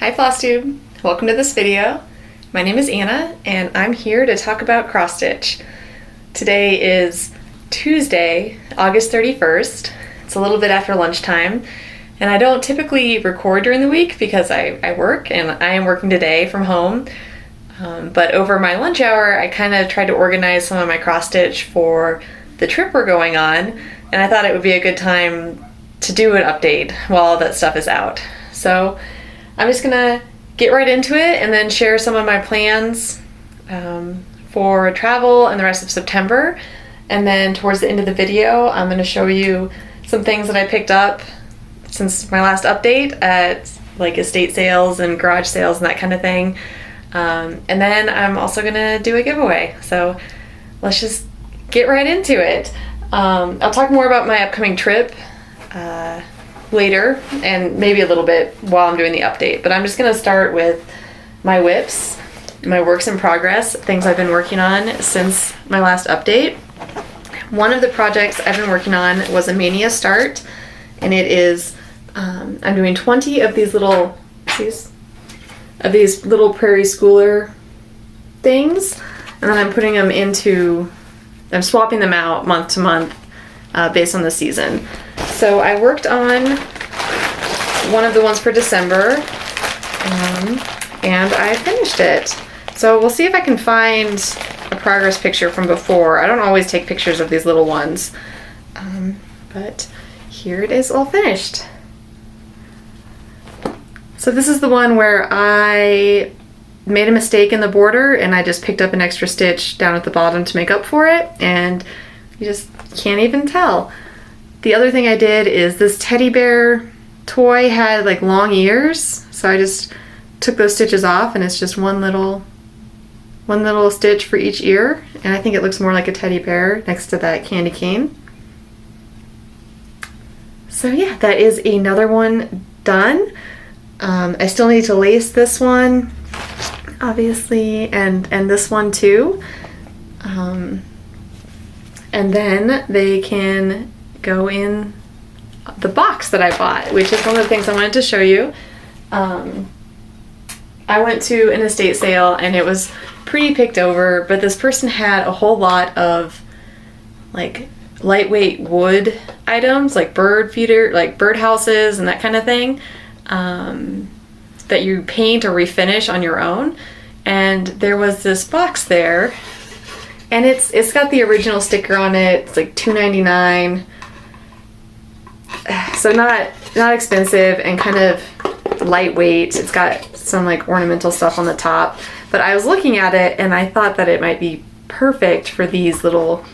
Hi Flosstube! Welcome to this video. My name is Anna and I'm here to talk about cross stitch. Today is Tuesday, August 31st. It's a little bit after lunchtime and I don't typically record during the week because I work and I am working today from home. But over my lunch hour I kind of tried to organize some of my cross stitch for the trip we're going on, and I thought it would be a good time to do an update while all that stuff is out. So I'm just gonna get right into it and then share some of my plans for travel and the rest of September. And then towards the end of the video, I'm gonna show you some things that I picked up since my last update at like estate sales and garage sales and that kind of thing. And then I'm also gonna do a giveaway. So let's just get right into it. I'll talk more about my upcoming trip later and maybe a little bit while I'm doing the update, but I'm just gonna start with my whips, my works in progress, things I've been working on since my last update. One of the projects I've been working on was a Mania start, and it is I'm doing 20 of these little prairie schooler things, and then I'm putting them I'm swapping them out month to month based on the season. So I worked on one of the ones for December, and I finished it. So we'll see if I can find a progress picture from before. I don't always take pictures of these little ones, but here it is all finished. So this is the one where I made a mistake in the border and I just picked up an extra stitch down at the bottom to make up for it, and you just can't even tell. The other thing I did is this teddy bear toy had like long ears, so I just took those stitches off and it's just one little stitch for each ear, and I think it looks more like a teddy bear next to that candy cane. So yeah, that is another one done. I still need to lace this one, obviously, and this one too. And then they can go in the box that I bought, which is one of the things I wanted to show you. I went to an estate sale and it was pretty picked over, but this person had a whole lot of like lightweight wood items, like bird feeder, like bird houses and that kind of thing, that you paint or refinish on your own. And there was this box there, and it's got the original sticker on it. It's like $2.99, so not expensive and kind of lightweight. It's got some like ornamental stuff on the top, but I was looking at it and I thought that it might be perfect for these little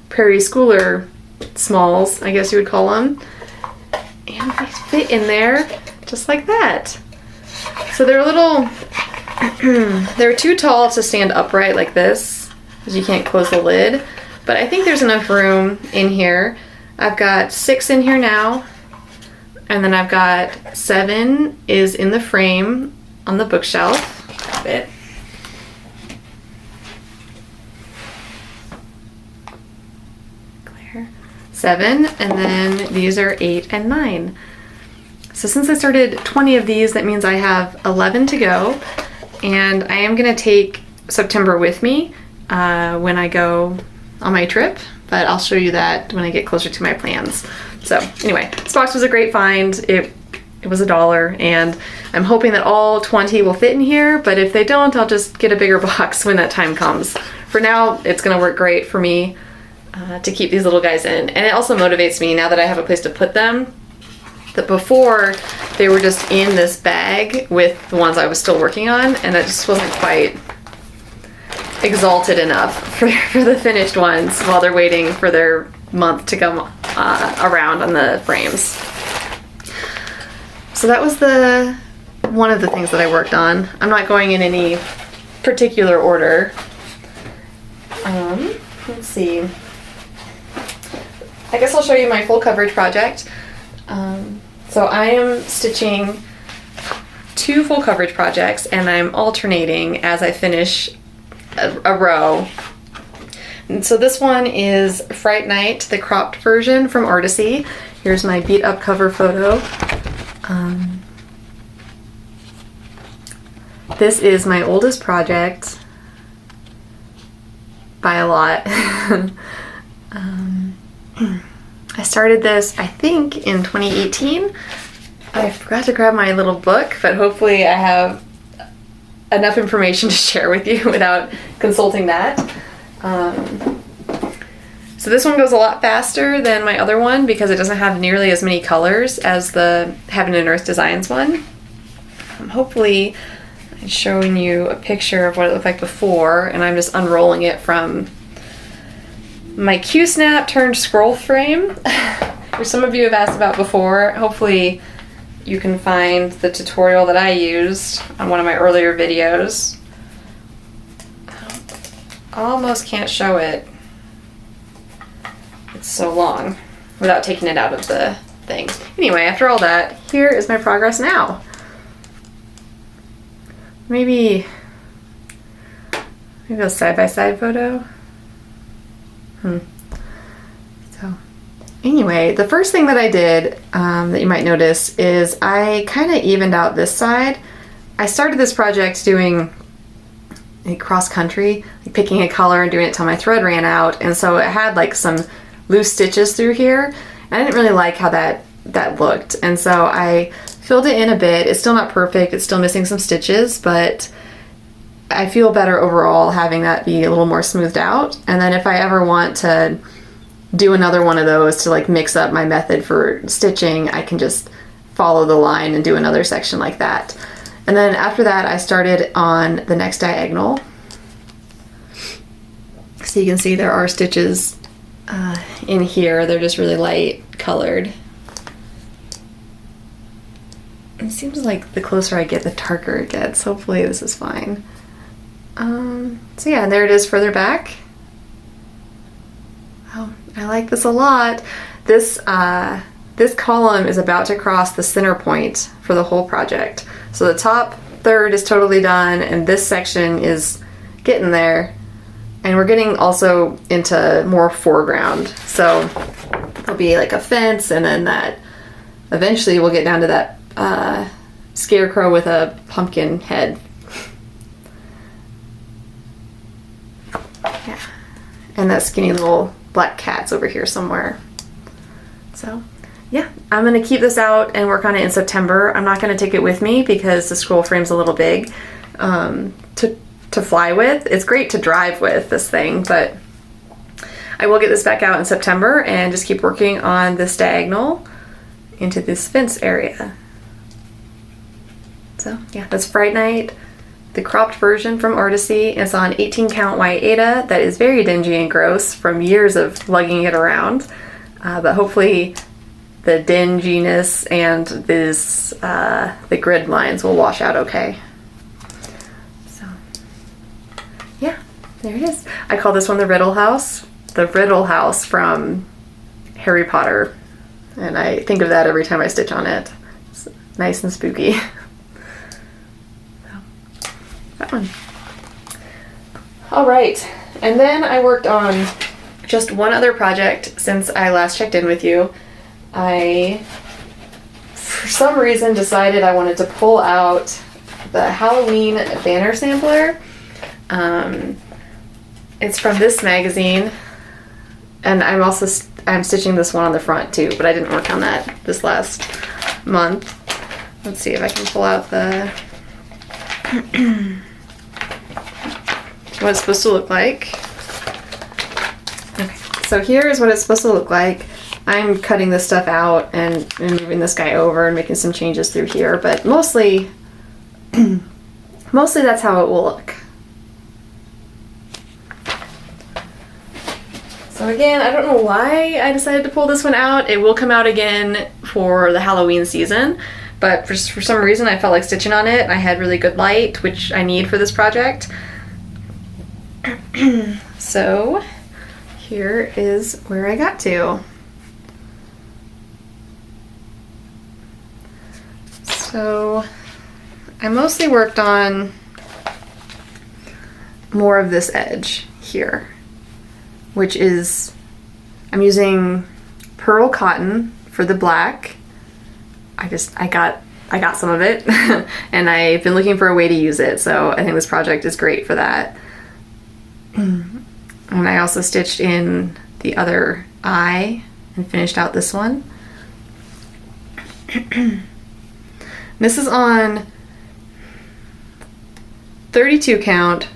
prairie schooler smalls, I guess you would call them, and they fit in there just like that. So they're a little they're too tall to stand upright like this because you can't close the lid, but I think there's enough room in here. I've got 6 in here now, and then I've got 7 is in the frame on the bookshelf. Grab it. Clear. 7, and then these are 8 and 9. So since I started 20 of these, that means I have 11 to go, and I am gonna take September with me when I go on my trip, but I'll show you that when I get closer to my plans. So anyway, this box was a great find. It was $1, and I'm hoping that all 20 will fit in here, but if they don't, I'll just get a bigger box when that time comes. For now, it's gonna work great for me to keep these little guys in, and it also motivates me now that I have a place to put them. That before they were just in this bag with the ones I was still working on, and I just wasn't quite exalted enough for the finished ones while they're waiting for their month to come around on the frames. So that was one of the things that I worked on. I'm not going in any particular order. Let's see. I guess I'll show you my full coverage project. So I am stitching 2 full coverage projects, and I'm alternating as I finish a row. And so this one is Fright Night, the cropped version from Artisy. Here's my beat up cover photo. This is my oldest project by a lot. I started this, I think, in 2018. I forgot to grab my little book, but hopefully I have enough information to share with you without consulting that. So this one goes a lot faster than my other one because it doesn't have nearly as many colors as the Heaven and Earth Designs one. Hopefully I'm showing you a picture of what it looked like before, and I'm just unrolling it from my Q-snap turned scroll frame, which some of you have asked about before. Hopefully you can find the tutorial that I used on one of my earlier videos. Almost can't show it. It's so long without taking it out of the thing. Anyway, after all that, here is my progress now. Maybe a side-by-side photo. So anyway, the first thing that I did that you might notice is I kind of evened out this side. I started this project doing like cross-country, like picking a color and doing it till my thread ran out, and so it had like some loose stitches through here, and I didn't really like how that looked, and so I filled it in a bit. It's still not perfect, it's still missing some stitches, but I feel better overall having that be a little more smoothed out. And then if I ever want to do another one of those to like mix up my method for stitching, I can just follow the line and do another section like that. And then after that I started on the next diagonal. So you can see there are stitches in here. They're just really light colored. It seems like the closer I get, the darker it gets. Hopefully this is fine. So yeah, there it is further back. Oh, I like this a lot. This column is about to cross the center point for the whole project. So the top third is totally done, and this section is getting there. And we're getting also into more foreground. So there'll be like a fence, and then that eventually we'll get down to that scarecrow with a pumpkin head. Yeah. And that skinny little black cat's over here somewhere. So yeah, I'm gonna keep this out and work on it in September. I'm not gonna take it with me because the scroll frame's a little big to fly with. It's great to drive with, this thing, but I will get this back out in September and just keep working on this diagonal into this fence area. So yeah, that's Fright Night, the cropped version from Artisy. It's on 18 count white Aida that is very dingy and gross from years of lugging it around, but hopefully the dinginess and this the grid lines will wash out okay. So yeah, there it is. I call this one the Riddle House from Harry Potter, and I think of that every time I stitch on it. It's nice and spooky. That one. All right, and then I worked on just one other project since I last checked in with you. I, for some reason, decided I wanted to pull out the Halloween banner sampler. It's from this magazine, and I'm stitching this one on the front too, but I didn't work on that this last month. Let's see if I can pull out the what it's supposed to look like. Okay, so here is what it's supposed to look like. I'm cutting this stuff out and moving this guy over and making some changes through here, but mostly that's how it will look. So again, I don't know why I decided to pull this one out. It will come out again for the Halloween season, but for some reason I felt like stitching on it. I had really good light, which I need for this project. So here is where I got to. So I mostly worked on more of this edge here, which is, I'm using pearl cotton for the black. I got I got some of it and I've been looking for a way to use it, so I think this project is great for that. And I also stitched in the other eye and finished out this one. This is on 32 count,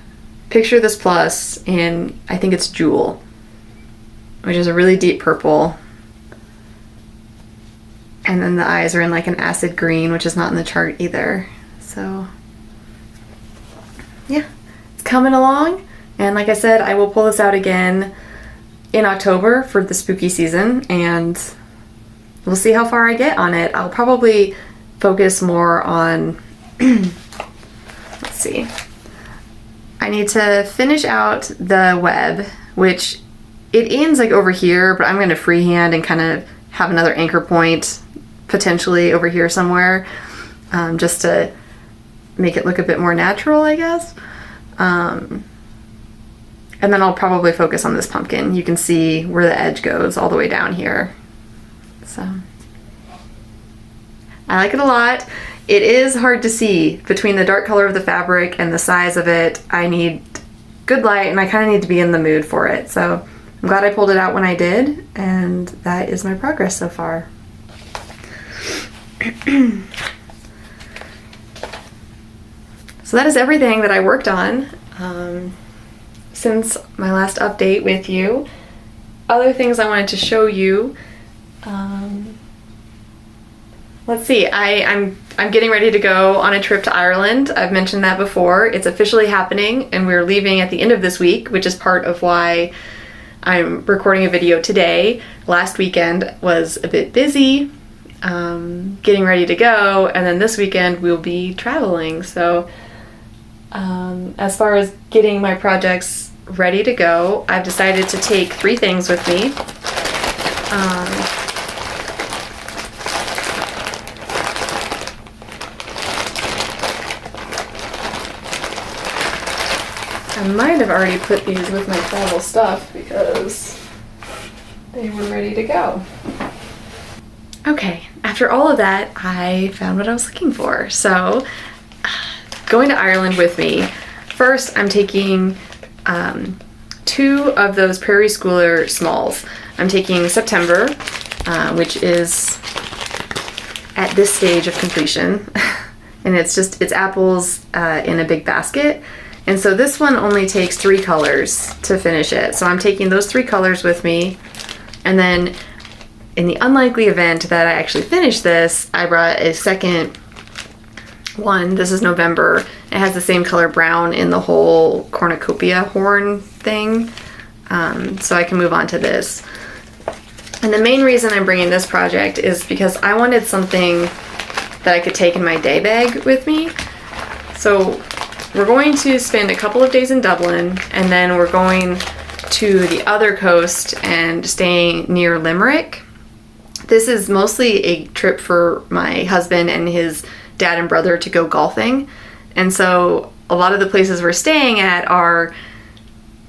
picture this plus, in I think it's Jewel, which is a really deep purple. And then the eyes are in like an acid green, which is not in the chart either. So yeah, it's coming along. And like I said, I will pull this out again in October for the spooky season, and we'll see how far I get on it. I'll probably focus more on, let's see. I need to finish out the web, which it ends like over here, but I'm going to freehand and kind of have another anchor point potentially over here somewhere, just to make it look a bit more natural, I guess. And then I'll probably focus on this pumpkin. You can see where the edge goes all the way down here. So I like it a lot. It is hard to see between the dark color of the fabric and the size of it. I need good light, and I kind of need to be in the mood for it. So I'm glad I pulled it out when I did, and that is my progress so far. So that is everything that I worked on since my last update with you. Other things I wanted to show you. Let's see, I'm getting ready to go on a trip to Ireland. I've mentioned that before. It's officially happening, and we're leaving at the end of this week, which is part of why I'm recording a video today. Last weekend was a bit busy, getting ready to go, and then this weekend we'll be traveling. So as far as getting my projects ready to go, I've decided to take 3 things with me. I might have already put these with my travel stuff because they were ready to go. Okay, after all of that, I found what I was looking for. So, going to Ireland with me. First, I'm taking 2 of those Prairie Schooler smalls. I'm taking September, which is at this stage of completion. And it's apples in a big basket. And so this one only takes 3 colors to finish it. So I'm taking those 3 colors with me. And then in the unlikely event that I actually finish this, I brought a second one. This is November. It has the same color brown in the whole cornucopia horn thing. So I can move on to this. And the main reason I'm bringing this project is because I wanted something that I could take in my day bag with me. So we're going to spend a couple of days in Dublin, and then we're going to the other coast and staying near Limerick. This is mostly a trip for my husband and his dad and brother to go golfing. And so a lot of the places we're staying at are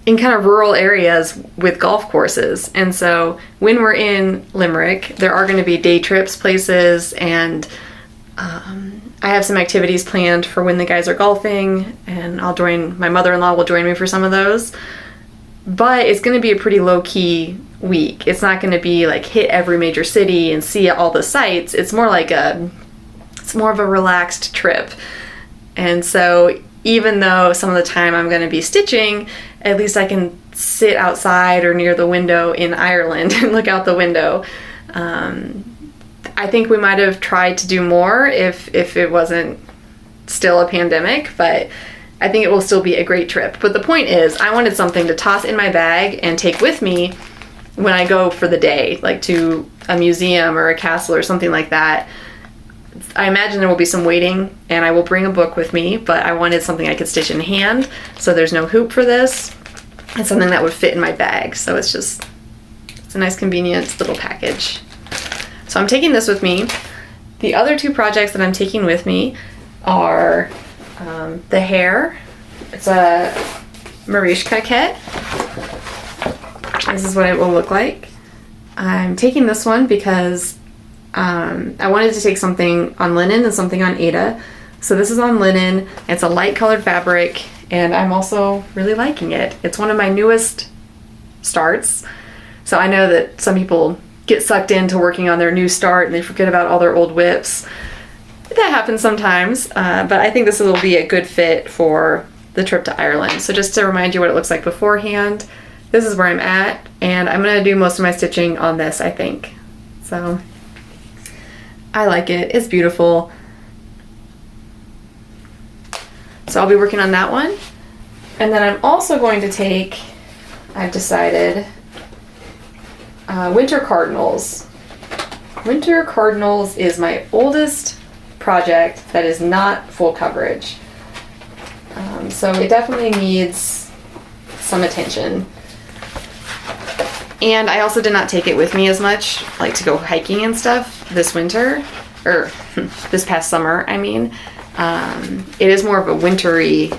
in kind of rural areas with golf courses. And so when we're in Limerick, there are going to be day trips places, and I have some activities planned for when the guys are golfing, and my mother-in-law will join me for some of those. But it's going to be a pretty low-key week. It's not going to be like hit every major city and see all the sights. It's more of a relaxed trip. And so even though some of the time I'm going to be stitching, at least I can sit outside or near the window in Ireland and look out the window. I think we might have tried to do more if it wasn't still a pandemic, but I think it will still be a great trip. But the point is, I wanted something to toss in my bag and take with me when I go for the day, like to a museum or a castle or something like that. I imagine there will be some waiting, and I will bring a book with me, but I wanted something I could stitch in hand, so there's no hoop for this. It's something that would fit in my bag, so it's a nice convenient little package. So I'm taking this with me. The other 2 projects that I'm taking with me are the hair. It's a Maurice Craquette. This is what it will look like. I'm taking this one because I wanted to take something on linen and something on Aida. So this is on linen. It's a light colored fabric, and I'm also really liking it. It's one of my newest starts. So I know that some people get sucked into working on their new start and they forget about all their old whips. That happens sometimes, but I think this will be a good fit for the trip to Ireland. So just to remind you what it looks like beforehand, this is where I'm at, and I'm gonna do most of my stitching on this, I think. So I like it, it's beautiful. So I'll be working on that one. And then I'm also going to take, I've decided, Winter Cardinals. Winter Cardinals is my oldest project that is not full coverage. So it definitely needs some attention. And I also did not take it with me as much, like to go hiking and stuff this winter, or this past summer, I mean. It is more of a wintry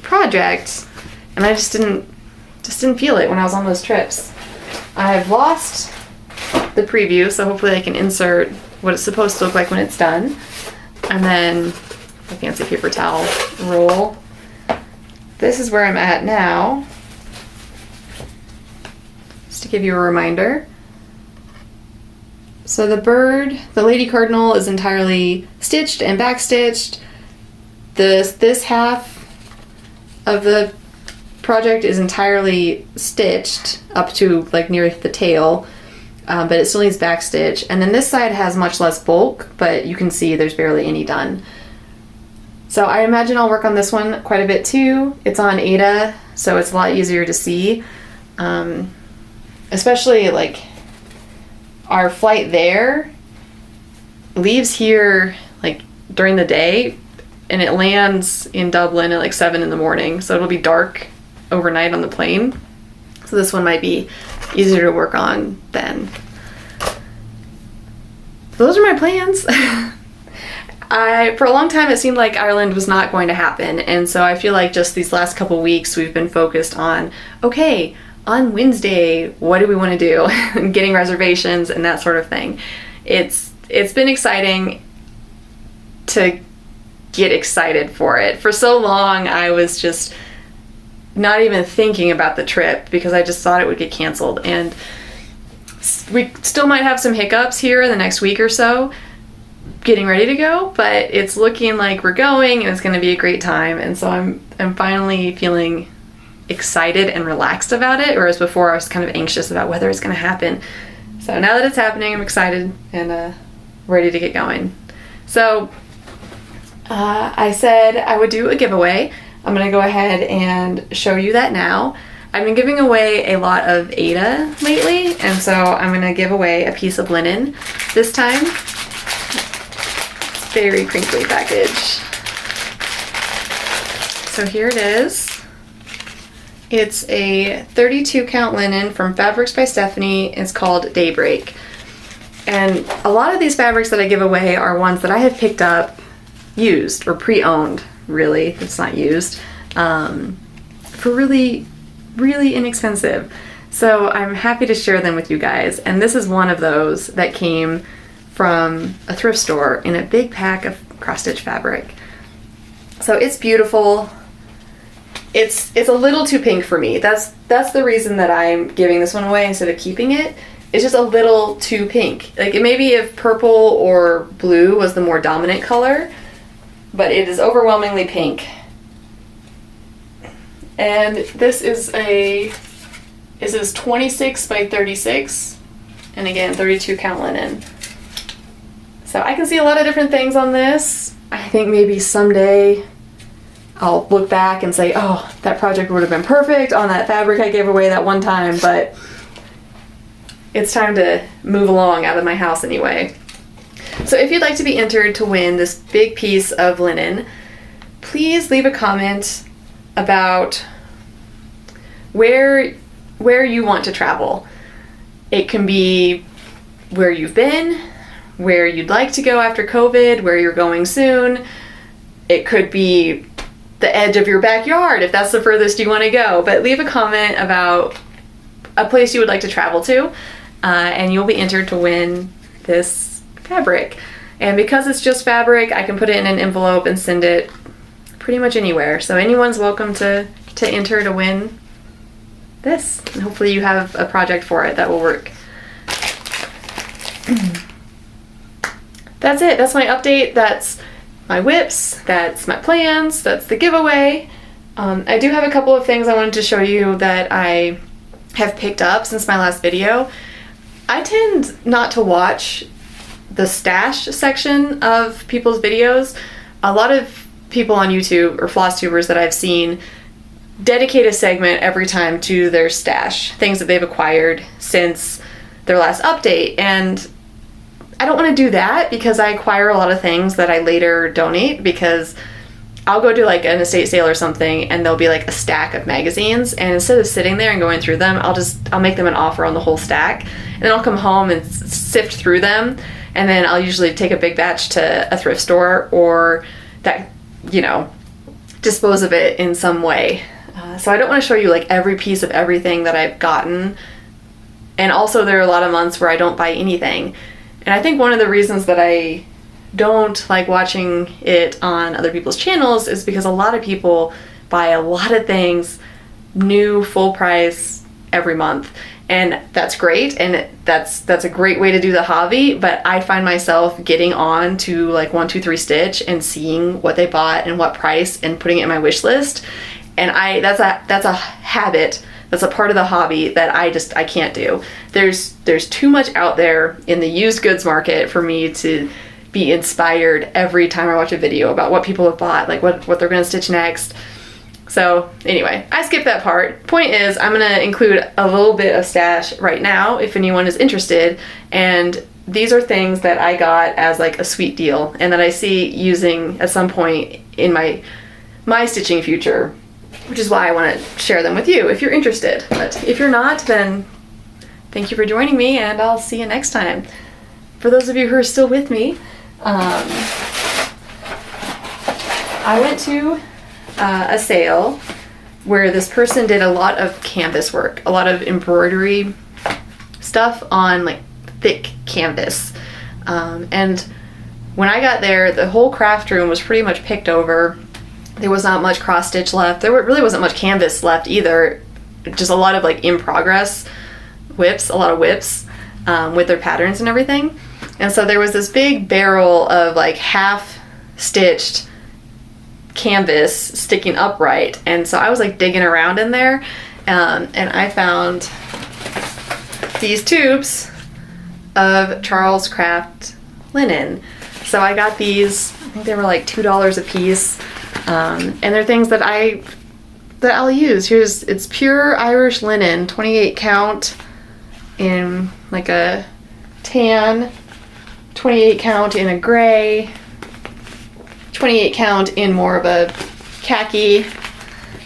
project, and I just didn't feel it when I was on those trips. I've lost the preview, so hopefully I can insert what it's supposed to look like when it's done. And then a fancy paper towel roll. This is where I'm at now. Just to give you a reminder. So the bird, the Lady Cardinal, is entirely stitched and backstitched. This half of the project is entirely stitched up to like near the tail, but it still needs backstitch. And then this side has much less bulk, but you can see there's barely any done. So I imagine I'll work on this one quite a bit too. It's on Aida, so it's a lot easier to see. Especially like our flight there leaves here like during the day, and it lands in Dublin at like 7 in the morning, so it'll be dark overnight on the plane. So this one might be easier to work on then. Those are my plans. For a long time it seemed like Ireland was not going to happen, and so I feel like just these last couple weeks we've been focused on, okay, on Wednesday, what do we want to do? And getting reservations and that sort of thing. It's been exciting to get excited for it. For so long I was just not even thinking about the trip because I just thought it would get canceled, and we still might have some hiccups here in the next week or so getting ready to go, but it's looking like we're going and it's going to be a great time. And so I'm finally feeling excited and relaxed about it, whereas before I was kind of anxious about whether it's going to happen. So now that it's happening, I'm excited and ready to get going. So I said I would do a giveaway. I'm going to go ahead and show you that now. I've been giving away a lot of Aida lately, and so I'm going to give away a piece of linen this time. Very crinkly package. So here it is. It's a 32 count linen from Fabrics by Stephanie. It's called Daybreak. And a lot of these fabrics that I give away are ones that I have picked up used or pre-owned, really, it's not used, for really, really inexpensive. So I'm happy to share them with you guys. And this is one of those that came from a thrift store in a big pack of cross-stitch fabric. So it's beautiful. It's a little too pink for me. That's the reason that I'm giving this one away instead of keeping it. It's just a little too pink. Like, it maybe if purple or blue was the more dominant color, but it is overwhelmingly pink. And this is 26 by 36, and again 32 count linen. So I can see a lot of different things on this. I think maybe someday I'll look back and say, oh, that project would have been perfect on that fabric I gave away that one time, but it's time to move along out of my house anyway. So if you'd like to be entered to win this big piece of linen, please leave a comment about where you want to travel. It can be where you've been, where you'd like to go after COVID, where you're going soon. It could be the edge of your backyard if that's the furthest you want to go. But leave a comment about a place you would like to travel to, and you'll be entered to win this fabric. And because it's just fabric, I can put it in an envelope and send it pretty much anywhere. So anyone's welcome to enter to win this. And hopefully you have a project for it that will work. That's it. That's my update. That's my whips. That's my plans. That's the giveaway. I do have a couple of things I wanted to show you that I have picked up since my last video. I tend not to watch the stash section of people's videos. A lot of people on YouTube or Flosstubers that I've seen dedicate a segment every time to their stash, things that they've acquired since their last update. And I don't want to do that because I acquire a lot of things that I later donate, because I'll go do like an estate sale or something and there'll be like a stack of magazines, and instead of sitting there and going through them, I'll make them an offer on the whole stack, and then I'll come home and sift through them, and then I'll usually take a big batch to a thrift store or that, you know, dispose of it in some way. So I don't want to show you like every piece of everything that I've gotten, and also there are a lot of months where I don't buy anything. And I think one of the reasons that I don't like watching it on other people's channels is because a lot of people buy a lot of things new, full price every month. And that's great, and that's a great way to do the hobby, but I find myself getting on to like 1-2-3 Stitch and seeing what they bought and what price and putting it in my wish list. And that's a habit. That's a part of the hobby that I can't do. There's too much out there in the used goods market for me to be inspired every time I watch a video about what people have bought, like what they're gonna stitch next. So anyway, I skipped that part. Point is, I'm gonna include a little bit of stash right now if anyone is interested. And these are things that I got as like a sweet deal and that I see using at some point in my stitching future, which is why I want to share them with you if you're interested. But if you're not, then thank you for joining me, and I'll see you next time. For those of you who are still with me, I went to a sale where this person did a lot of canvas work, a lot of embroidery stuff on like thick canvas. And when I got there, the whole craft room was pretty much picked over. There was not much cross stitch left. There really wasn't much canvas left either. Just a lot of like in progress whips, a lot of whips with their patterns and everything. And so there was this big barrel of like half stitched canvas sticking upright. And so I was like digging around in there and I found these tubes of Charles Craft linen. So I got these, I think they were like $2 a piece. And they're things that I'll use. It's pure Irish linen, 28 count in like a tan, 28 count in a gray, 28 count in more of a khaki,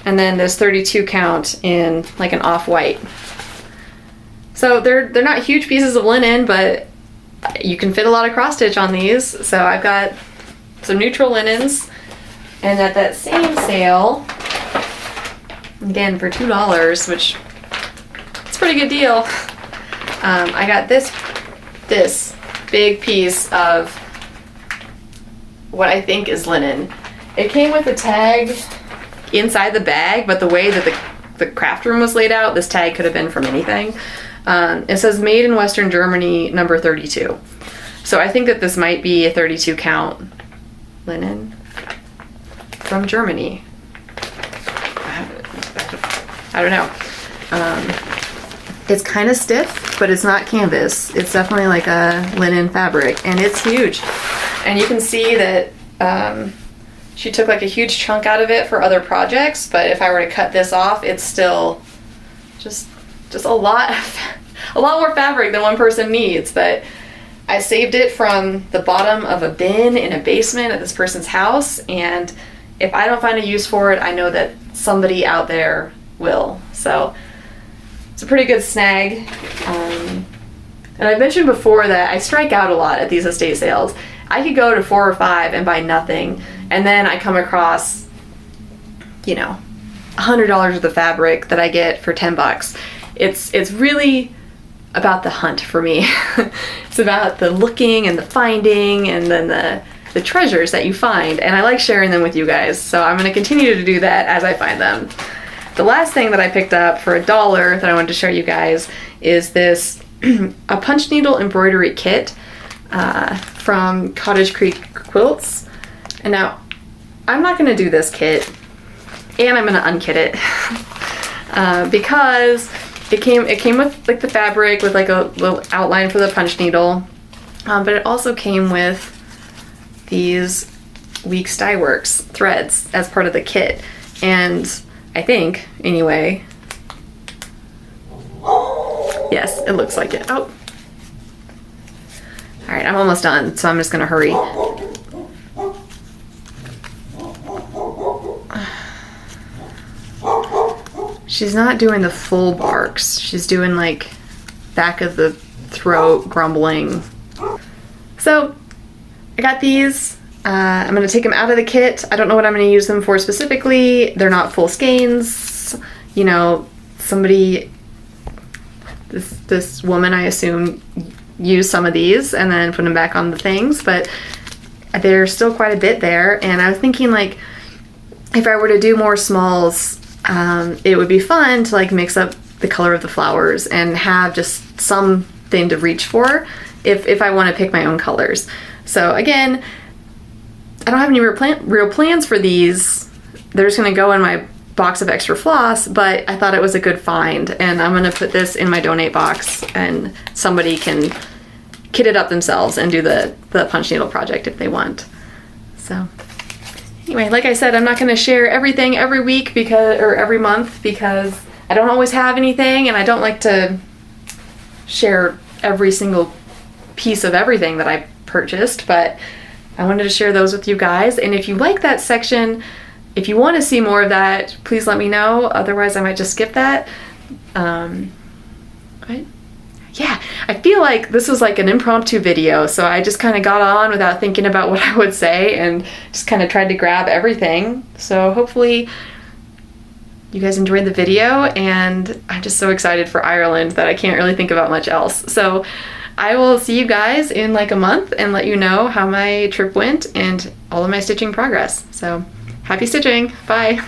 and then there's 32 count in like an off-white. So they're not huge pieces of linen, but you can fit a lot of cross stitch on these. So I've got some neutral linens. And at that same sale, again for $2, which it's a pretty good deal, I got this big piece of what I think is linen. It came with a tag inside the bag, but the way that the craft room was laid out, this tag could have been from anything. It says made in Western Germany, number 32. So I think that this might be a 32 count linen from Germany. I don't know. It's kind of stiff, but it's not canvas. It's definitely like a linen fabric, and it's huge. And you can see that she took like a huge chunk out of it for other projects, but if I were to cut this off, it's still just a lot more fabric than one person needs. But I saved it from the bottom of a bin in a basement at this person's house, and if I don't find a use for it, I know that somebody out there will. So it's a pretty good snag. And I've mentioned before that I strike out a lot at these estate sales. I could go to 4 or 5 and buy nothing, and then I come across, you know, $100 worth of fabric that I get for $10. It's really about the hunt for me. It's about the looking and the finding and then the treasures that you find, and I like sharing them with you guys, so I'm going to continue to do that as I find them. The last thing that I picked up for $1 that I wanted to show you guys is this a punch needle embroidery kit from Cottage Creek Quilts. And now I'm not going to do this kit, and I'm going to unkit it because it came with like the fabric with like a little outline for the punch needle, but it also came with these Weeks Dye Works threads as part of the kit, and I think anyway, yes, it looks like it. Oh, all right, I'm almost done, so I'm just gonna hurry. She's not doing the full barks. She's doing like back of the throat grumbling. So I got these. I'm going to take them out of the kit. I don't know what I'm going to use them for specifically. They're not full skeins. You know, somebody, this woman, I assume, used some of these and then put them back on the things, but there's still quite a bit there. And I was thinking, like, if I were to do more smalls, it would be fun to like mix up the color of the flowers and have just something to reach for if I want to pick my own colors. So again, I don't have any real plans for these. They're just going to go in my box of extra floss, but I thought it was a good find, and I'm going to put this in my donate box, and somebody can kit it up themselves and do the punch needle project if they want. So anyway, like I said, I'm not going to share everything every week or every month because I don't always have anything, and I don't like to share every single piece of everything that I purchased, but I wanted to share those with you guys. And if you like that section, if you want to see more of that, please let me know. Otherwise, I might just skip that. Yeah, I feel like this was like an impromptu video, so I just kind of got on without thinking about what I would say and just kind of tried to grab everything. So hopefully you guys enjoyed the video, and I'm just so excited for Ireland that I can't really think about much else. So I will see you guys in like a month and let you know how my trip went and all of my stitching progress. So happy stitching. Bye.